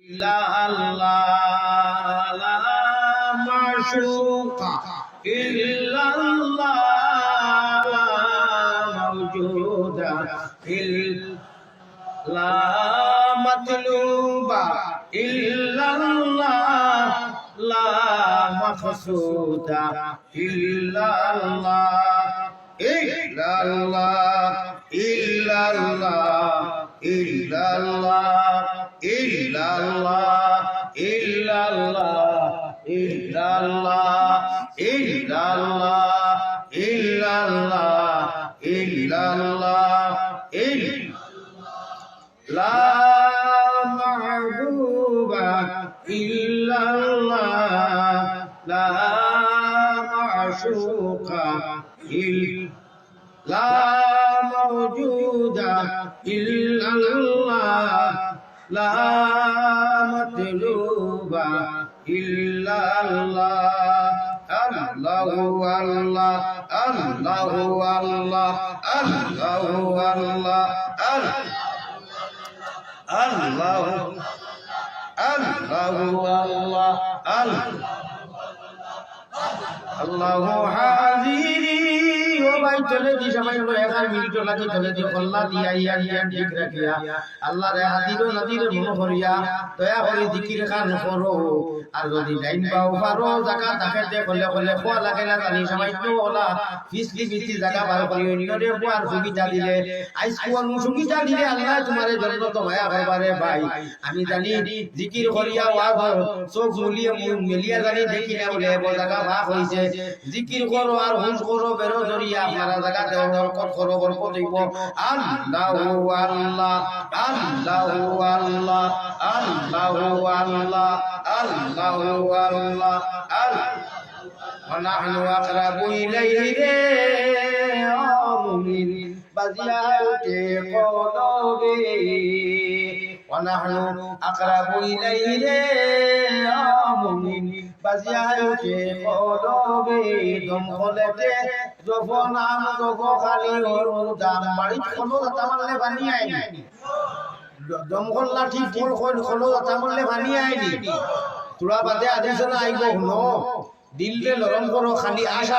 إلا الله لا معشوق إلا الله لا موجود إلا مطلوب إلا الله لا مقصود إلا الله إلا الله إلا الله إلا الله إلا الله إلا الله إلا الله إلا الله إلا الله إلا الله لا معبود إلا الله لا معشوق إلا لا موجود إلا الله لا مطلوب إلا الله الله الله الله الله الله الله الله الله حاضري وباي চলে দি সময় হলো 11 মিনিট লাগে চলে দি আল্লাহ দিয়া ইয়া ঠিক রাখিয়া আল্লাহ রে হাদির নদীর মন করিয়া দয়া করে জিকির খান করো আর যদি লাইন পাও পারো জায়গা দেখাতে বলে বলে খোয়া লাগে না জানি সময় তো ওলা ফিসলি ফিসলি জায়গা বার করিও নিরে বুয়ার সুবিধা দিলে আইসকুল সুবিধা দিলে আল্লাহ তোমারে জন্য তো মায়া করবারে ভাই আমি জানি জিকির করিয়া ওয়াজ চোখ মুলিয়ে মিলিয়া জানি দেখি না বলে জায়গা ভাগ হইছে জিকির করো আর হুঁশ করো বেরো জরিয়া আপনারা জায়গাতে বরকত করো বরকত হইব আল্লাহু আল্লাহ আল্লাহু আল্লাহ আল্লাহু আল্লাহ আল্লাহু আল্লাহ ونحن أقرب إليه من بذيات قلوبه ونحن أقرب إليه من بذيات قلوبه دم خلته যখন আমগো খালি ওর দাম বাড়ি খলো তামালে বানি আইনি দমকল লাঠি ফুল খলো তামালে বানি আইনি তোরা বাদে আদিছ না আইবো হলো দিললে লরম করো খালি আশা